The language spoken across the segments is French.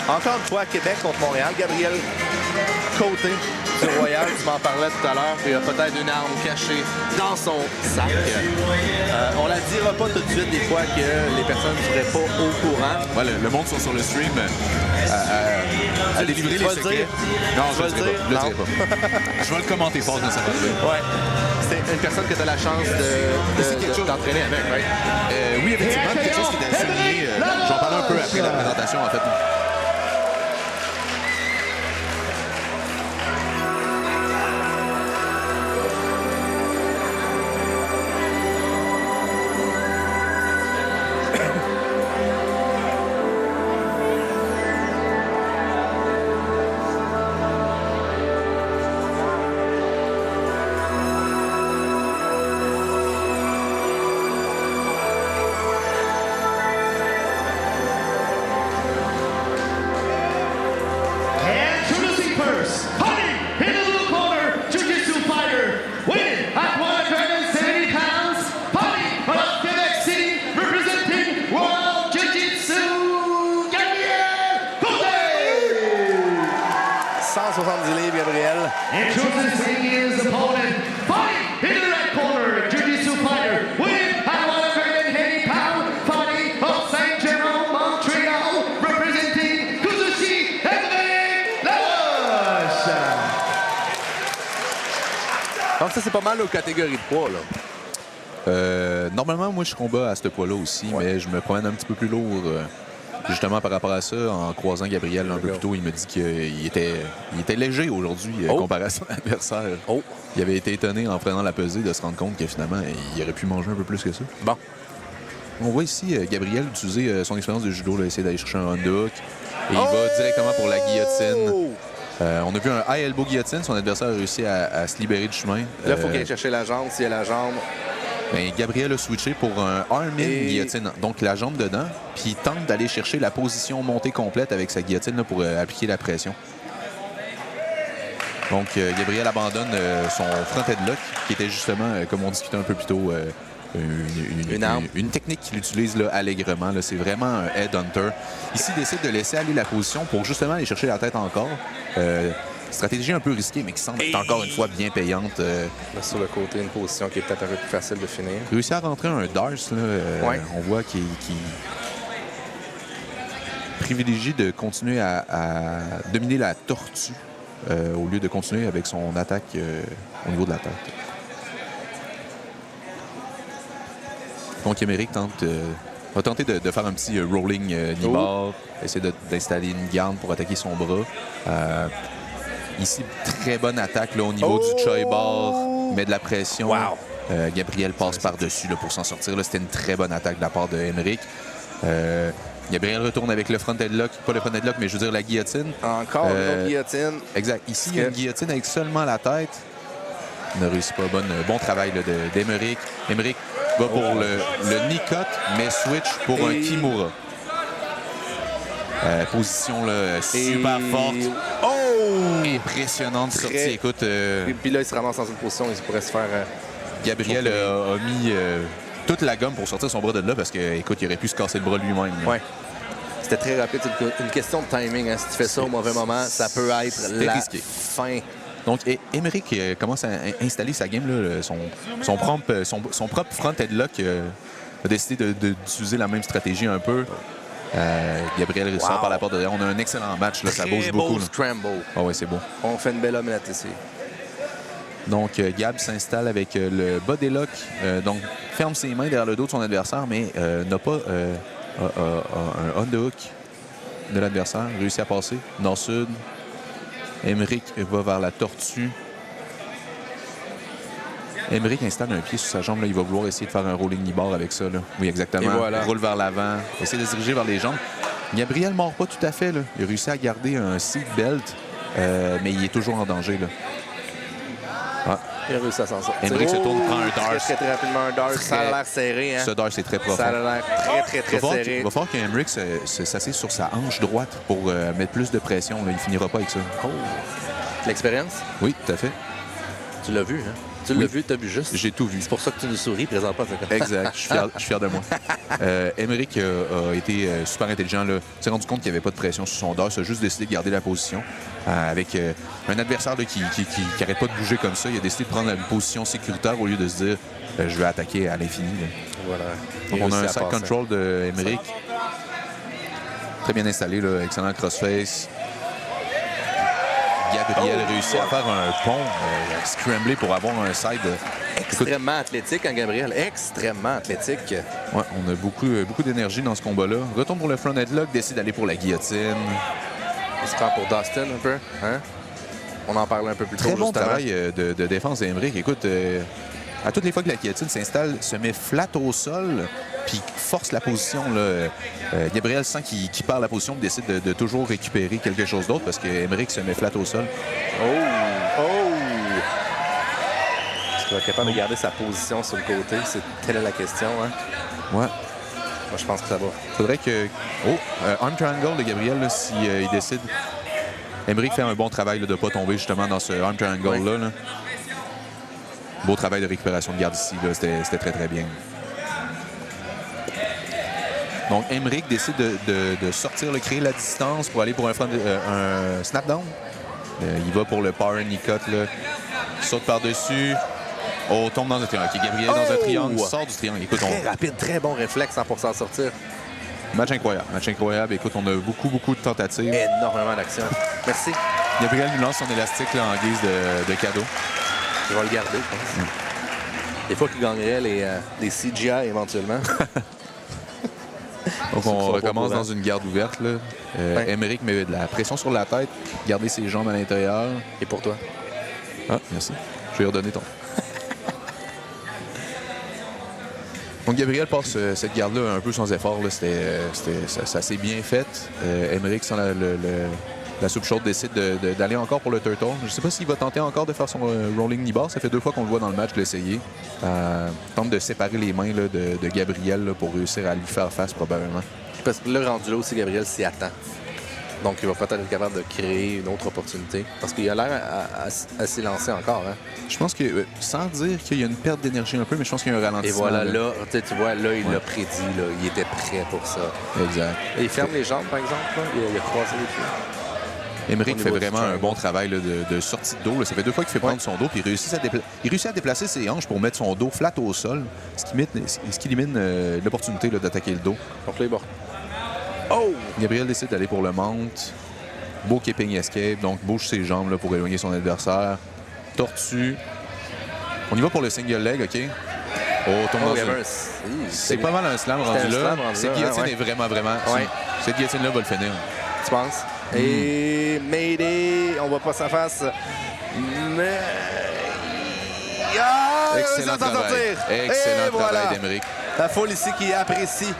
Encore une fois, Québec contre Montréal. Gabriel Côté du Royal, tu m'en parlais tout à l'heure. Il y a peut-être une arme cachée dans son sac. On la dira pas tout de suite des fois que les personnes ne seraient pas au courant. Ouais, le monde sont sur le stream à délivrer les secrets. Non, je ne le dirai pas. Je vais le commenter fort dans sa partie. Ouais. C'est une personne que tu as la chance d'entraîner avec, right? Oui, effectivement, quelque chose qui est à souligner. J'en parle un peu après la présentation, en fait. Donc ça, c'est pas mal aux catégories de poids, là. Normalement, moi, je combats à ce poids-là aussi, mais je me promène un petit peu plus lourd. Justement, par rapport à ça, en croisant Gabriel un peu plus tôt, il me dit qu'il était léger aujourd'hui comparé à son adversaire. Il avait été étonné en prenant la pesée de se rendre compte que finalement, il aurait pu manger un peu plus que ça. Bon. On voit ici Gabriel utiliser son expérience de judo, là, essayer d'aller chercher un underhook. Et il va directement pour la guillotine. On a vu un high elbow guillotine. Son adversaire a réussi à se libérer du chemin. Là, il faut qu'il aille chercher la jambe. S'il y a la jambe... Bien, Gabriel a switché pour un arm-in guillotine. Donc, la jambe dedans. Puis, il tente d'aller chercher la position montée complète avec sa guillotine là, pour appliquer la pression. Donc, Gabriel abandonne son front headlock, qui était justement, comme on discutait un peu plus tôt, une technique qu'il utilise là, allègrement. C'est vraiment un headhunter. Ici, il décide de laisser aller la position pour justement aller chercher la tête encore. Stratégie un peu risquée, mais qui semble être encore une fois bien payante. Là, sur le côté, une position qui est peut-être un peu plus facile de finir. Réussit à rentrer un Dars. Là, on voit qu'il privilégie de continuer à dominer la tortue au lieu de continuer avec son attaque au niveau de la tête. Donc, Émeric va tenter de faire un petit rolling knee bar, essayer d'installer une garde pour attaquer son bras. Ici, très bonne attaque là, au niveau du choi bar, met de la pression. Gabriel passe par-dessus pour s'en sortir. C'était une très bonne attaque de la part de Émeric. Gabriel retourne avec le front headlock, pas le front headlock, mais je veux dire la guillotine. Encore une guillotine. Exact. Ici, il y a une guillotine avec seulement la tête. Il ne réussit pas. Bon travail d'Émeric. Émeric va pour le knee cut, mais switch pour un Kimura. Position là, super forte. Impressionnante sortie. Écoute, puis là, il se ramasse dans une position où il pourrait se faire... Gabriel a mis toute la gomme pour sortir son bras de là parce qu'écoute, il aurait pu se casser le bras lui-même. Ouais. C'était très rapide. C'est une question de timing. Hein. Si tu fais ça au mauvais moment, ça peut être la fin. Donc, Émeric commence à installer sa game. Là, son propre front headlock a décidé d'utiliser la même stratégie un peu. Gabriel sort par la porte de derrière. On a un excellent match. Là, ça bouge beaucoup. Beau scramble. Ah ouais, c'est beau. On fait une belle omelette ici. Donc, Gab s'installe avec le body lock. Donc, ferme ses mains derrière le dos de son adversaire, mais n'a pas un underhook de l'adversaire. Réussit à passer. Nord-sud. Émeric va vers la tortue. Émeric installe un pied sur sa jambe. Là. Il va vouloir essayer de faire un rolling knee bar avec ça. Là. Oui, exactement. Voilà. Roule vers l'avant. Essaie de se diriger vers les jambes. Gabriel ne mord pas tout à fait. Là. Il a réussi à garder un seat belt, mais il est toujours en danger. Là. Ah. Il a réussi à s'en sortir. Émeric se tourne, prend un Dars. Très rapidement un Dars. Ça a l'air serré. Hein? Ce Dars est très profond. Ça a l'air très serré. Il va falloir qu'Émeric s'assied sur sa hanche droite pour mettre plus de pression. Là. Il finira pas avec ça. L'expérience? Oui, tout à fait. Tu l'as vu, hein? Tu l'as vu, tu as vu juste. J'ai tout vu. C'est pour ça que tu nous souris présentement. Exact, je suis fier de moi. Émeric a été super intelligent. Il s'est rendu compte qu'il n'y avait pas de pression sur son dos. Il a juste décidé de garder la position avec un adversaire là, qui n'arrête pas de bouger comme ça. Il a décidé de prendre une position sécuritaire au lieu de se dire je vais attaquer à l'infini. Voilà. Donc, on a un side control de Émeric. Très bien installé, là, excellent crossface. Gabriel réussit à faire un pont scramblé pour avoir un side. Extrêmement athlétique, hein, Gabriel? Extrêmement athlétique. Ouais, on a beaucoup d'énergie dans ce combat-là. Retourne pour le front headlock, décide d'aller pour la guillotine. Il se prend pour Dustin un peu. Hein? On en parlait un peu plus tôt. Très bon justement. travail de défense d'Émeric. Écoute, à toutes les fois que la guillotine s'installe, se met flat au sol, puis force la position. Là. Gabriel sent qu'il perd la position, décide de toujours récupérer quelque chose d'autre parce qu'Émeric se met flat au sol. Oh! Est-ce qu'il va être capable de garder sa position sur le côté? Telle est la question. Hein? Ouais. Moi, je pense que ça va. Faudrait que... arm triangle de Gabriel, là, si il décide. Émeric fait un bon travail là, de ne pas tomber justement dans ce arm triangle-là. Là. Beau travail de récupération de garde ici. C'était très, très bien. Donc, Émeric décide de sortir, créer la distance pour aller pour un snap-down. Il va pour le power knee cut. Là. Il saute par-dessus. Tombe dans un triangle. Okay, Gabriel dans un triangle, sort du triangle. Écoute, très rapide, très bon réflexe pour s'en sortir. Match incroyable. Écoute, on a beaucoup de tentatives. Énormément d'action. Merci. Gabriel nous lance son élastique là, en guise de cadeau. Je vais le garder, je pense. Des fois qu'il gagnerait les CGI éventuellement. Donc, on recommence dans une garde ouverte. Là. Émeric met de la pression sur la tête, garder ses jambes à l'intérieur. Et pour toi? Ah, merci. Je vais redonner ton. Donc, Gabriel passe cette garde-là un peu sans effort. Là. Ça s'est bien fait. Émeric, sans la soupe chaude, décide d'aller encore pour le turtle. Je ne sais pas s'il va tenter encore de faire son rolling knee bar. Ça fait 2 fois qu'on le voit dans le match l'essayer. Tente de séparer les mains là, de Gabriel là, pour réussir à lui faire face probablement. Parce que là, rendu là aussi, Gabriel s'y attend. Donc, il va peut-être être capable de créer une autre opportunité. Parce qu'il a l'air à s'y lancer encore. Hein? Je pense que, sans dire qu'il y a une perte d'énergie un peu, mais je pense qu'il y a un ralentissement. Et voilà, là tu vois, là, il l'a prédit. Là, il était prêt pour ça. Exact. Et il ferme les jambes, par exemple. Là. Il a croisé les pieds. Émeric fait vraiment un bon travail là, de sortie de dos. Là. Ça fait 2 fois qu'il fait prendre son dos, puis il réussit à déplacer ses hanches pour mettre son dos flat au sol, ce qui élimine l'opportunité d'attaquer le dos. Donc là, il va... Gabriel décide d'aller pour le mount. Beau keeping escape, donc bouge ses jambes là, pour éloigner son adversaire. Tortue. On y va pour le single leg, OK? Tombe dans c'est pas mal un slam rendu là. Cette guillotine est vraiment... Cette guillotine-là va le finir. Tu penses? Et Mayday, on va pas sa face. Mais... Excellent travail d'Émeric. La foule ici qui apprécie.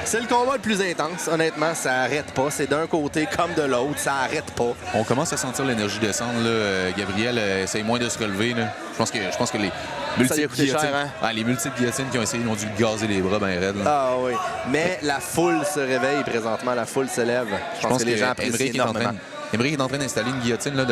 C'est le combat le plus intense. Honnêtement, ça arrête pas. C'est d'un côté comme de l'autre. Ça arrête pas. On commence à sentir l'énergie descendre. Là. Gabriel essaye moins de se relever. Là. Je pense que les multiples guillotines, les multiples guillotines qui ont essayé, ils ont dû le gazer les bras bien raides. Là. Ah oui. Mais la foule se réveille présentement. La foule se lève. Je pense que les gens apprécient énormément. Émeric est en train d'installer une guillotine là,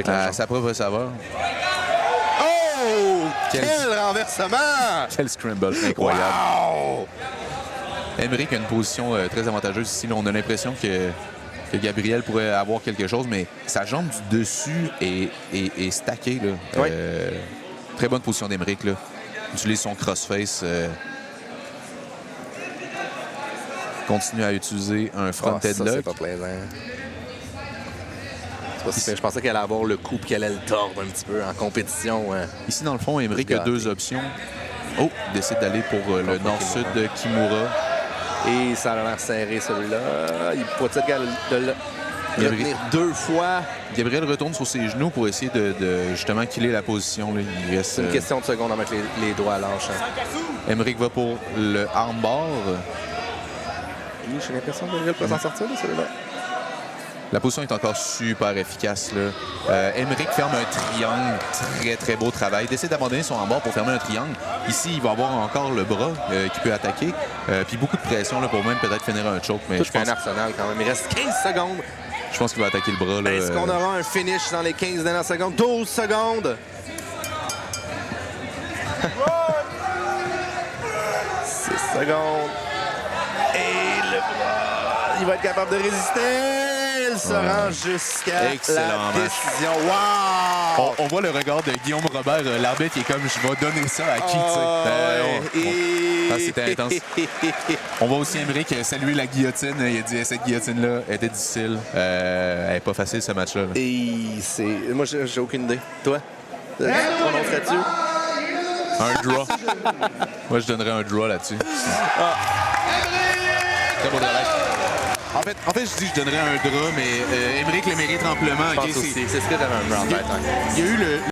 à sa propre saveur. Oh! Quel renversement! Quel scramble incroyable. Wow! Émeric a une position très avantageuse ici. Là, on a l'impression que Gabriel pourrait avoir quelque chose, mais sa jambe du dessus est stackée. Là. Oui. Très bonne position d'Émeric. Là. Utilise son crossface. Continue à utiliser un front headlock. C'est pas plaisant. Je pensais qu'elle allait avoir le coup et qu'elle allait le tordre un petit peu en compétition. Ici, dans le fond, Émeric a 2 options. Décide d'aller pour le nord-sud de Kimura. Et ça a l'air serré, celui-là. Il pourrait être de le retenir 2 fois. Gabriel retourne sur ses genoux pour essayer de justement killer la position. C'est une question de seconde à mettre les doigts à l'anche. Émeric va pour le armbar. J'ai l'impression que Gabriel peut s'en sortir, celui-là. La position est encore super efficace. Émeric ferme un triangle. Très, très beau travail. Il décide d'abandonner son armbar pour fermer un triangle. Ici, il va avoir encore le bras qui peut attaquer. Puis beaucoup de pression là, pour même peut-être finir un choke. Mais je pense... un arsenal quand même. Il reste 15 secondes. Je pense qu'il va attaquer le bras. Est-ce qu'on aura un finish dans les 15 dernières secondes? 12 secondes. secondes. Et le bras, il va être capable de résister. Il se rend jusqu'à la décision. Wow! On voit le regard de Guillaume Robert, l'arbitre, qui est comme, je vais donner ça à qui, tu sais. C'était intense. On voit aussi Émeric saluer la guillotine. Il a dit, cette guillotine-là était difficile. Elle n'est pas facile, ce match-là. Et c'est... Moi, j'ai aucune idée. Toi? Prononcerais-tu? Un draw. Moi, je donnerais un draw là-dessus. Très beau travail. En fait, je dis que je donnerais un draw, mais Émeric le mérite amplement. Je pense aussi. C'est ce que j'avais un draw en tête. Il y a eu le